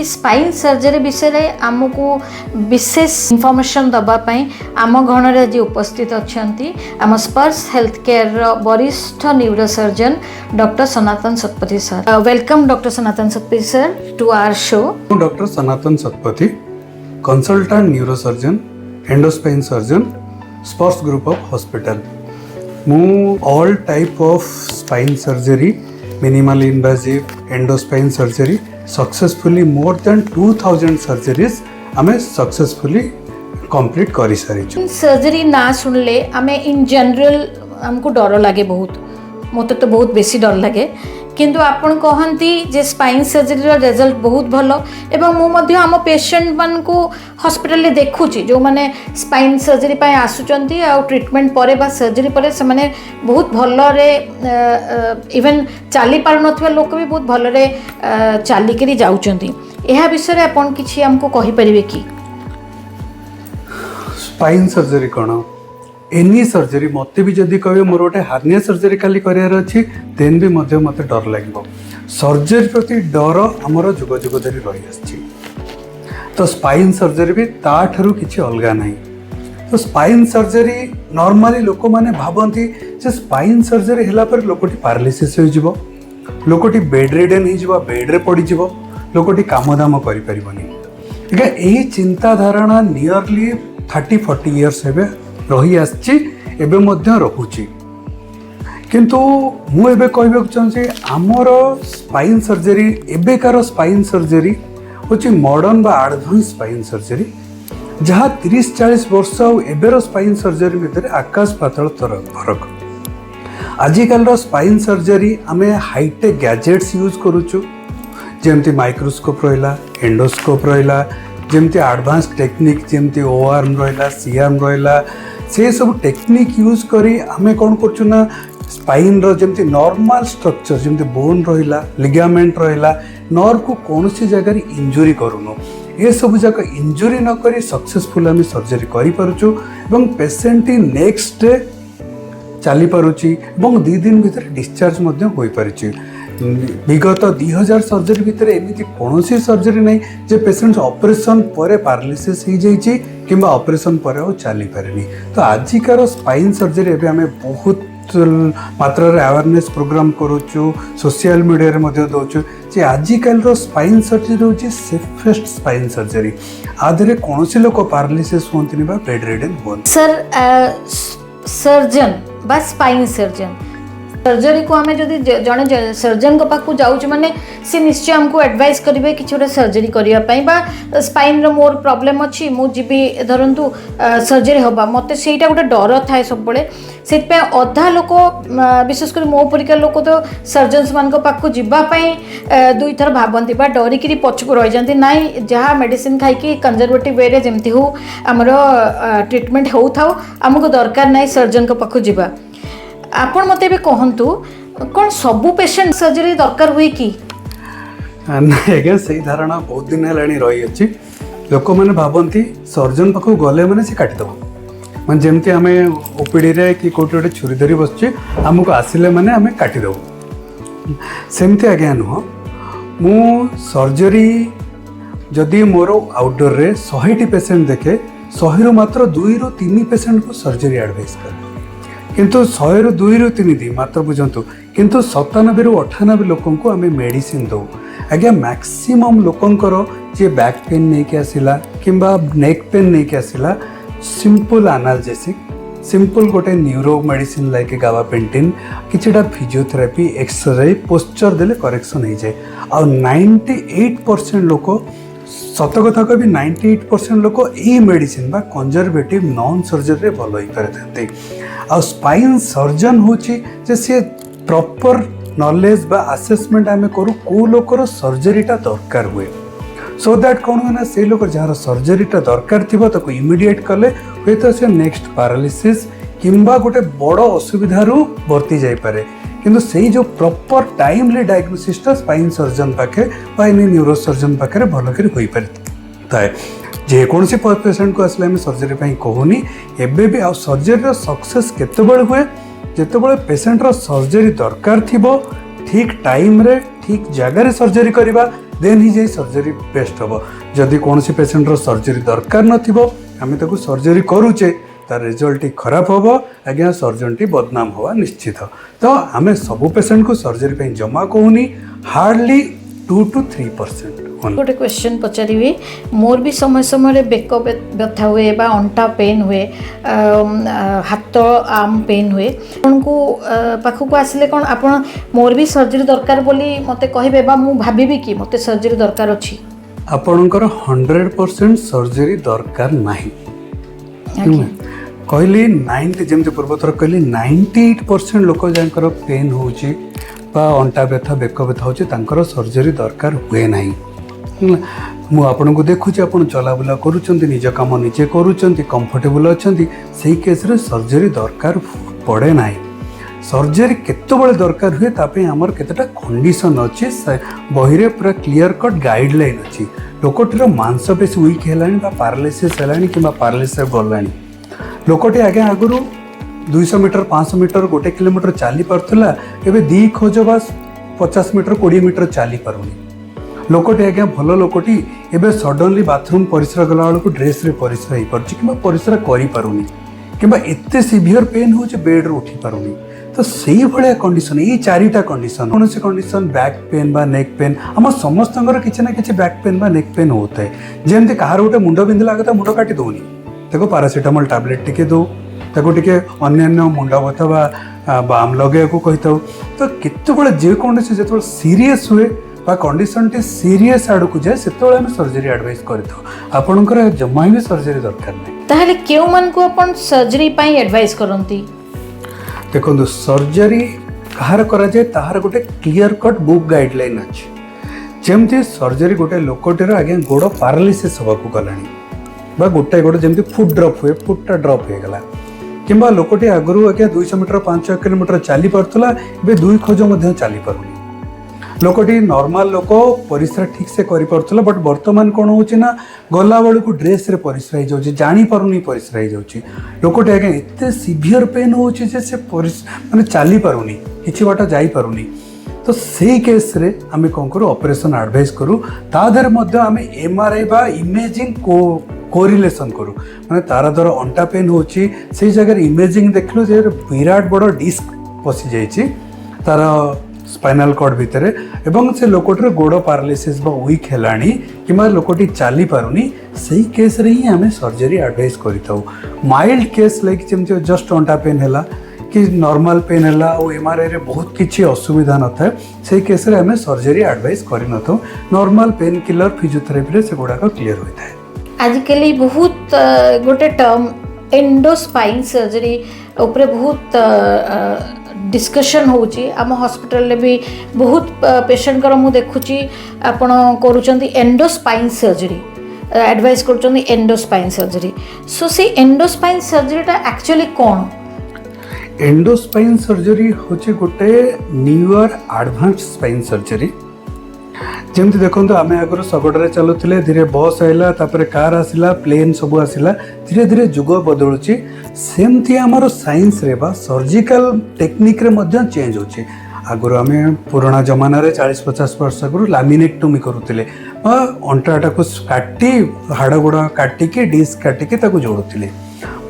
Spine surgery विषय में आमको विशेष इनफॉरमेशन दवाई आम गण में आज उपस्थित अच्छा आम स्पर्श हेल्थ केयर वरिष्ठ neurosurgeon doctor Sanatan Satpathy sir. Welcome doctor Sanatan Satpathy sir to our show. Doctor Sanatan Satpathy, consultant neurosurgeon, endospine surgeon, Sparsh group of hospital. मु all type of spine surgery, minimal invasive, endospine surgery successfully more than 2000 surgeries आमे successfully complete करि सारिछु। Surgery ना सुनले आमे in general हमको डर लगे, बहुत मत तो बहुत बेसी डर लगे, किंतु आपण कहती जे स्पाइन सर्जरी रिजल्ट बहुत भल एवं मु मध्य आम पेशेंट मान को हॉस्पिटल ले देखुची जो माने स्पाइन सर्जरी पाए आसुचंती आ ट्रीटमेंट परे बा सर्जरी परे से माने बहुत भल रे इवन चाली पार नथिबा लोक भी बहुत भल रे चाली करी जाउचंती। एहा विषय रे आपण किछि हमको कहि परिबे कि स्पाइन सर्जरी कोन एनी सर्जरी मते भी जदि कहे मोर गोटे हार्निया सर्जरी खाली करार अच्छी देन भी मते डर लगे। सर्जरी प्रति डर आमर जुग जुग धरी रही आछि, तो स्पाइन सर्जरी भी ताठू किसी अलग नहीं। तो स्पाइन सर्जरी नॉर्मली लोक मैंने भावती जे स्पाइन सर्जरी हैला पर लोकटी पैरालिसिस हो जिवो, लोकटी बेड रिडन हो, बेड्रे पड़ज, लोकटी काम दाम करें। यही चिंता धारणा नियरली 30-40 इयर्स हे रही आछि, एबे मध्य रहुछि। किंतु मु एबे कहबे चाहूँ आमर स्पाइन सर्जरी एबेकार स्पाइन सर्जरी होछि मॉडर्न बा एडवांस स्पाइन सर्जरी, जहाँ 30-40 वर्ष और एबेर स्पाइन सर्जरी भितर आकाश पाताल फरक। आजिकल स्पाइन सर्जरी आमे हाईटेक गैजेट्स यूज करूछु, जेमती माइक्रोस्कोप रहिला, एंडोस्कोप रहिला, जेमती एडवांस टेक्निक जेमती ओआरएम रहिला, सीआरएम रहिला, से सब टेक्निक यूज करी आमे कौन करछु ना स्पाइन रो जेमती नॉर्मल स्ट्रक्चर जेमती बोन रहिला, लिगामेंट रहिला, नर्व को कौन सी जगह इंजुरी करूनो, ये सब जगह इंजुरी न करी सक्सेसफुल आमे सर्जरी करि पारुछु एवं पेशेंट नेक्स्ट डे चली पारुछि एवं 2 दिन भीतर डिस्चार्ज मध्य होई पारुछि। विगत 2000 सर्जरी भितर एमती कौन सर्जरी नहीं जे पेशेंट ऑपरेशन पर पैरालिसिस हो जाइए कि ऑपरेशन पर चली पारे। तो आजिकार स्पाइन सर्जरी एवं आम बहुत मात्रा अवेयरनेस प्रोग्राम करुचु, सोशल मीडिया रे मध्य दउछु जे आजिकल स्पाइन सर्जरी होची सेफेस्ट स्पाइन सर्जरी। आधरे कौन से लोक पैरालिसिस होंतनी बा बेड रिडन होन। सर सर्जन बा स्पाइन सर्जन सर्जरी को आम जदि जड़े सर्जन पाक जाऊँ माने सी निश्चय आमको एडवाइस करेंगे कि गोटे सर्जरी करने स्पाइन रो मोर प्रॉब्लम अच्छी मुझे धरतु सर्जरी हवा मत से गोटे डर थाए सब से अधा लोक विशेषकर मो परिका लोक तो सर्जन्स मान पाक जावाई 2 थर भावती डरिकी पछक रही जाती ना जहाँ मेडिसिन खाई कंजरवेटिव वे रे जमती हो आमर ट्रीटमेंट हो था आमको दरकार ना सर्जन पाक जावा। आपण मते भी कहंतु कौन सबू पेशेंट सर्जरी दरकार हुए कि ना से धारणा बहुत दिन है रही अच्छी। लोक मैंने भावती सर्जन पाखु गले मैंने से काटिदेव मैं जमती आम ओपीडी रे कि कौटे गोटे छुरी धरी बस आमको आसिले मैंने आम काटिदेव सेमती आज्ञा नुह। मु सर्जरी जदि मोर आउटडोर रे 100टी पेशेंट देखे 100 रु मात्र 2-3 पेशेंट को सर्जरी एडवाइस कर, किंतु 100 रु 2-3 दी मात्र बुझंतु, किंतु 97 रु 98 लोकन को आमे मेडिसिन दो। आज्ञा मैक्सिमम लोकंकर जे बैक पेन नहीं के आसिला किंबा नेक पेन नहीं के आसिला सिंपल एनाल्जेसिक सिंपल गोटे न्यूरो मेडिसिन लाइक गाबापेंटिन किछटा फिजियोथेरापी एक्सरसाइज पोस्चर देले करेक्शन हो जाए। आ 98% लोक सत कथा कभी 98% लोक यही मेडिसिन बा कंजर्वेटिव नॉन सर्जरी भल हो पारे। आ स्पाइन सर्जन होची जे से प्रॉपर नॉलेज बा असेसमेंट आमे करू को लोकर सर्जरीटा दरकार हुए, सो दैट कौन हुए ना से लोक जार सर्जरीटा दरकार थिबो ताको इमिडिएट कले हुए तो से नेक्स्ट पैरालिसिस किंबा गोटे बड़ असुविधारू वर्ती जाई पारे। किंतु से जो प्रॉपर टाइमली डायग्नोसिसटा स्पाइन सर्जन पाखे बा एनी न्यूरो सर्जन पाखे भल कर होई पारे। जेकोसी पेशेंट को आसले सर्जरी कहूनी एबे भी आ सर्जरी सक्सेस केतेबेले हुए जेतेबेले पेशेंट सर्जरी दरकार थिबो ठीक टाइम रे ठीक जगह सर्जरी करवा देन ही जाई सर्जरी बेस्ट हम जदि कौन पेसेंटर सर्जरी दरकार नथिबो आम ताको सर्जरी करूचे तार रिजल्ट खराब हम आज्ञा सर्जन टी बदनाम हवा निश्चित तो आम सब पेसेंट को सर्जरी जमा कहूनी हार्डली 2 to 3%। गोटे क्वेश्चन पचारि मोर भी समय समय बेक व्यथा हुए बा अंटा पेन हुए हाथ आर्म पेन हुए आपको पाखक आसिले कौन आप मोर भी सर्जरी दरकार बोली मते कहबे बा मु भाबिबी कि मते सर्जरी दरकार अछि आपणकर 100% सर्जरी दरकार नाही कहली 90 जमती पूर्व थर कहली 98% लोक जर पेन होची बा अंटा व्यथा बेक व्यथा होची तांकर सर्जरी दरकार हुए नाही मु आपन को देखुची आपन चलाबुला करूचंती निज काम निजे करूचंती कंफर्टेबल अछंती सेही केस रे सर्जरी दरकार पड़े नाही सर्जरी केतबेले दरकार हुए तापे हमर केतटा कंडीशन अछि बही रे पूरा क्लियर कट गाइडलाइन अछि लोकटीर मांसपेशी वीक हेलानी बा पैरालिसिस हेलानी किबा पैरालिसिस गलानी लोकटी आगे आगुरु 200 मीटर 500 मीटर 1 किलोमीटर चली पारथला एबे दी खोज बस 50 मीटर 20 मीटर चली पारुनी लोकटी आज्ञा भल लोकटी एबे सडनली बाथरूम परिश्रा गला बेलू ड्रेस रे परिश्रा हो पार्छ कि परिश्रा करें कि एत सीवियर पेन हो बेड रे उठी पारुनी तो सही भाया कंडीशन ये चारिटा कंडीशन कौन से कंडीशन बैक पेन बा नेक पेन आम समस्त किसी ना कि बैक पेन बा नेक पेन होता है जमती कहार गोटे मुंड बिंधिला कथा मुंड काटी दौनी ताको पारासीटामोल टैबलेट टिके दो ताको टिके अन्यान्य मुंड बथा बा बाम लगे कही था तो केतबेले जेकोसी जो सीरीयस हुए बा कंडीशन टी सीरीयस आड़ को जाए से सर्जरी एडवाइस करपर जमा भी सर्जरी दरकार नहीं ताहले केउ मन को अपन सर्जरी पाई एडवाइस करंती देखो सर्जरी कहार करा जाए ताहार गोटे क्लियर कट बुक गाइडलाइन अच्छी जमती सर्जरी गोटे लोकटर आगे गोड़ पैरालिसिस हवा को गलानी बा गोटे गोड़ जमती फुट ड्रप हुए फुटा ड्रप हो गला किंबा लोकटी आगु आज्ञा 200 मीटर 5 किलोमीटर चली पार्ला ए 2 खोज चली पारुनी लोकटी नॉर्मल लोक परिश्रा ठीक से करि पारुथला बट वर्तमान कोन होची ना गला बेलू को ड्रेस रे परिश्रा हो जाउची जानी पारुनी परिश्रा हो जाउची लोकटी आगे एते सीवियर पेन होची जे से माने चली पारुनी किछि बाटा जाई पारुनी तो सेही केस रे आमे कोन करू ऑपरेशन एडवाइस करू ता धर मध्ये आमे एमआरआई बा इमेजिंग कोरिलेशन करू माने तारा धर अंटा पेन होची सेही जगह इमेजिंग देखलो जे विराट बड़ डिस्क पसी जाईची तार स्पाइनल कॉर्ड भितर एवं से लोकटर गोड़ पैरालिसिस बा वीक हेलानी किंबा लोकटी चली पारुनी सही केस रे ही आमे सर्जरी एडवाइस करिताऊ माइल्ड केस लाइक जेमति जस्ट अंटा पेन हैला कि नॉर्मल पेन हैला ओ एमआरआई रे बहुत किछि असुविधा न थाए सही केस रे आमे सर्जरी एडवाइस करि न थाऊ नॉर्मल पेन किलर फिजियोथेरेपी रे से गोडा का क्लियर होइताए आजिकली बहुत गोटे टर्म एंडोस्पाइन सर्जरी ऊपर बहुत डिस्कशन होची आम हॉस्पिटल भी बहुत पेशेंट कर मु देखुची आपण करूचंती एंडोस्पाइन सर्जरी एडवाइस करूचंती एंडोस्पाइन सर्जरी सो से एंडोस्पाइन सर्जरी टा एक्चुअली कोन एंडोस्पाइन सर्जरी होची गोटे न्यूअर एडवांस स्पाइन सर्जरी जमती देखो आम आगर शगड़े चलुले धीरे बस आइला तापर कार आसला प्लेन सब आसला धीरे धीरे जुग बदलुची सेमती आमर साइंस रे बा सर्जिकल टेक्निक रे मध्य चेंज होची आगुर आम पुराना जमाना रे 40-50 वर्ष आगु लैमिनेक्टोमी करुले अंटाटा को काटी हाड़ गोड़ काटिकी डिस्क काटिकी ताको जोड़ुले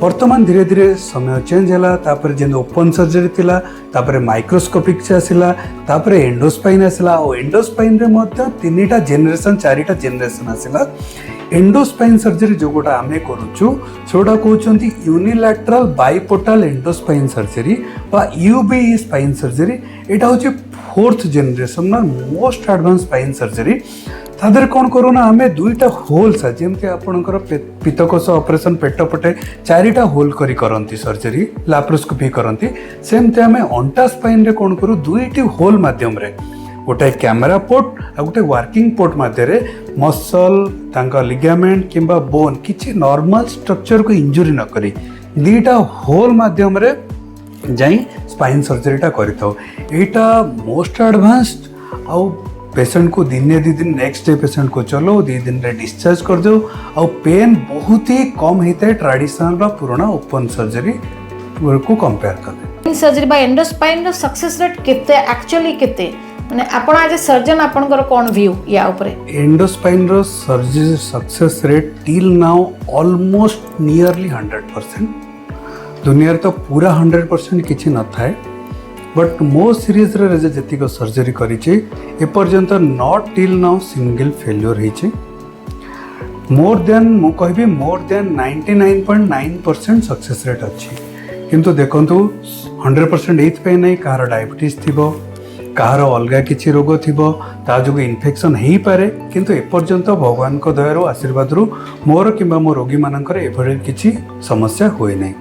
वर्तमान धीरे धीरे समय चेंज है तापर जे ओपन सर्जरी थिला तापर माइक्रोस्कोपिक से आसला तापर एंडोस्पाइन आसला और एंडोस्पाइन रे मध्य 3टा जेनरेशन 4टा जेनरेशन आसला एंडोस्पाइन सर्जरी जो गोटा आम करूँ सेटा कहते यूनिलैटरल बाइपोर्टल एंडोस्पाइन सर्जरी बा यूबीई स्पाइन सर्जरी यहाँ हूँ 4th जेनरेशन ना मोस्ट एडवांस स्पाइन सर्जरी तादर कौन करूँ ना आम 2टा होल्स जमती आपणकर पित्तकोश ऑपरेशन पेट पटे 4टा होल करी करंती सर्जरी लैप्रोस्कोपी करंती सेमती आम अंटा स्पाइन रे कौन करूँ 2टी होल माध्यम रे गोटे कैमेरा पोर्ट आ गोटे वर्किंग पोर्ट मध्य मसल तांका लिगामेंट किंबा बोन किछि नॉर्मल स्ट्रक्चर को इंजुरी न करी 2टा होल माध्यम रे जाई स्पाइन सर्जरीटा करिथाउ एटा मोस्ट एडवांस्ड आउ पेशेंट को दिने 2 दिन नेक्स्ट डे पेशेंट को चलो 2 दिन रे डिस्चार्ज कर दो आउ पेन बहुत ही कम होता है ट्रेडिशनल बा पुराना ओपन सर्जरी को कंपेयर कर सर्जरी बा एंडोस्पाइन रो सक्सेस रेट केते एक्चुअली केते माने आपण एज ए सर्जन आपणकर कोन व्यू या ऊपर एंडोस्पाइन रो surgery success rate till now almost nearly 100%। दुनिया तो पूरा 100% किसी न थाए, बट मो सीरीज रे जतिक सर्जरी करिछि एपर्यंत not till now single failure होइछि। मोर देन मु कहबी मोर देन 99.9% सक्सेस रेट अच्छी। किंतु देखंतु 100% एथ पे नहीं, कहार डायबिटीज थिबो, कहार अलगा किछि रोग थिबो, ता जो इन्फेक्शन हेई पारे, किंतु एपर्यंत भगवान को दयारु आशीर्वाद रु मोर किंबा मो रोगी मानकर एभरे किछि समस्या होई नहीं।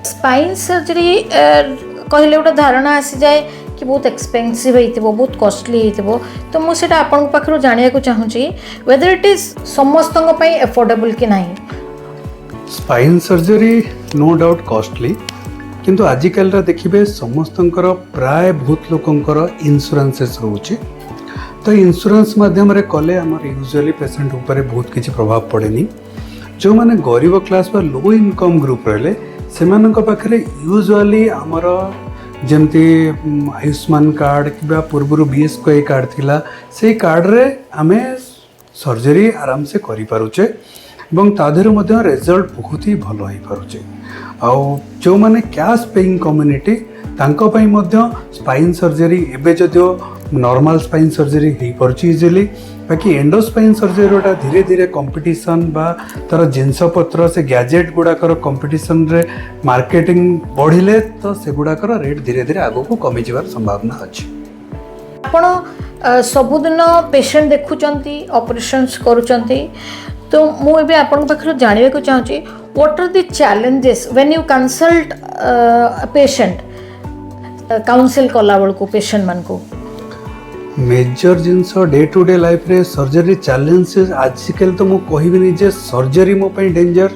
स्पाइन सर्जरी कहले गोटे धारणा आसी जाए कि बहुत एक्सपेंसिव होइतिबो, बहुत कॉस्टली होइतिबो, तो मु सेटा आपन पाखरो जानिया को चाहूची वेदर इट इज समस्तंग पई अफोर्डेबल कि नहीं। Spine surgery no doubt costly, किंतु आजिकल देखिए समस्तंकर प्राय बहुत लोकंकर इंश्योरेंसेस रोचे, तो इंश्योरेंस माध्यम रे कले हमर यूजुअली पेशेंट ऊपर बहुत किसी प्रभाव पड़ेनी। जो माने गरीब क्लास बा लो इनकम ग्रुप रहले सेमानक पाखरे यूजुअली हमर जमती आयुष्मान कार्ड कि पूर्व बीएसके कार्ड थिला, से कार्ड रे आमे सर्जरी आराम से करि पारुचे एवं तादेर मध्य रिजल्ट बहुत ही भल होई पारुचे। आउ जो माने कैश पेइंग कम्युनिटी तांको पई मध्य स्पाइन सर्जरी एबे जदियो नॉर्मल स्पाइन सर्जरी हेई परची इजिली, बाकी एंडोस्पाइन सर्जरीटा धीरे धीरे कंपटीशन बा तार जिनस पत्र से गैजेट गुड़ाकर कंपटीशन रे मार्केटिंग बढ़िले तो से गुड़ाकर रेट धीरे धीरे आगो को कमी जिवार संभावना अछि। आपण सबुदिन पेशेंट देखुचंती, ऑपरेशंस करूचंती, तो मु एबे आपन पाखरो जानिबे को चाहूची what are the challenges when you consult patient, counsel कला बळ को पेशेंट मान को मेजर जिनस डे टू डे लाइफ रे सर्जरी चैलेंजेस आजकल तो मु कहबी नहीं जे सर्जरी मो पई डेंजर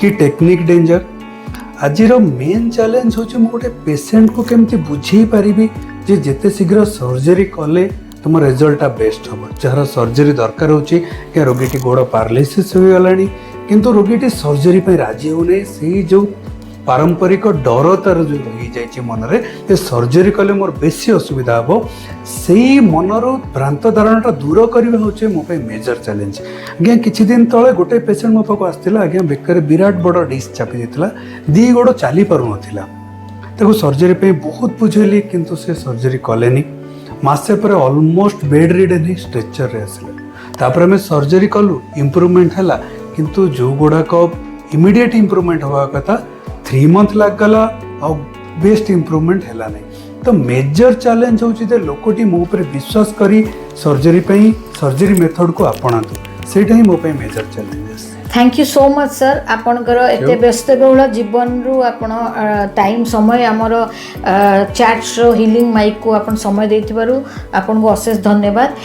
कि टेक्निक डेंजर। आजिर मेन चैलेंज होचे मु गोटे पेशेंट को केमती बुझेई पारिबी जे जेते शीघ्र सर्जरी कले तुम रिजल्टा बेस्ट हम। जार सर्जरी दरकार होची कि रोगीटी गोड़ पारालिसिस हो गलानी किंतु रोगीटी सर्जरी पे राजी होने, से जो पारंपरिक डर तार जो रही जाइए मनरे ये सर्जरी कले मोर बेसी असुविधा हे, से मनर भ्रांत धारणाटा दूर करवा हूँ मो मेजर चैलेंज। आज्ञा किछि दिन तले गोटे पेशेंट मो पाक आसला, आज्ञा बेकर विराट बड़ डिश चापी देता, दी गोड़ चली पार ना, सर्जरी पे बहुत बुझेली किंतु से सर्जरी कलेनी। मासे पर ऑलमोस्ट बेड रिडन ही स्ट्रेचर रे आसले, तापर आम सर्जरी कलु इम्प्रूवमेंट है, किंतु जो गुड़ाक इमिडिएट इम्प्रूवमेंट हवा कथा 3 मंथ लग गला और बेस्ट इम्प्रूवमेंट है नहीं। तो मेजर चैलेंज होची जे लोकटी मो ऊपर विश्वास करी सर्जरी मेथड को आपणातु, सेटा ही मो पे major challenges. Thank you so much sir, आपणकर एते व्यस्तबहुल जीवन रु आपण टाइम समय आमर चैट्स रो हीलिंग माइक को आपण समय देथिबारु आपण को अशेष धन्यवाद।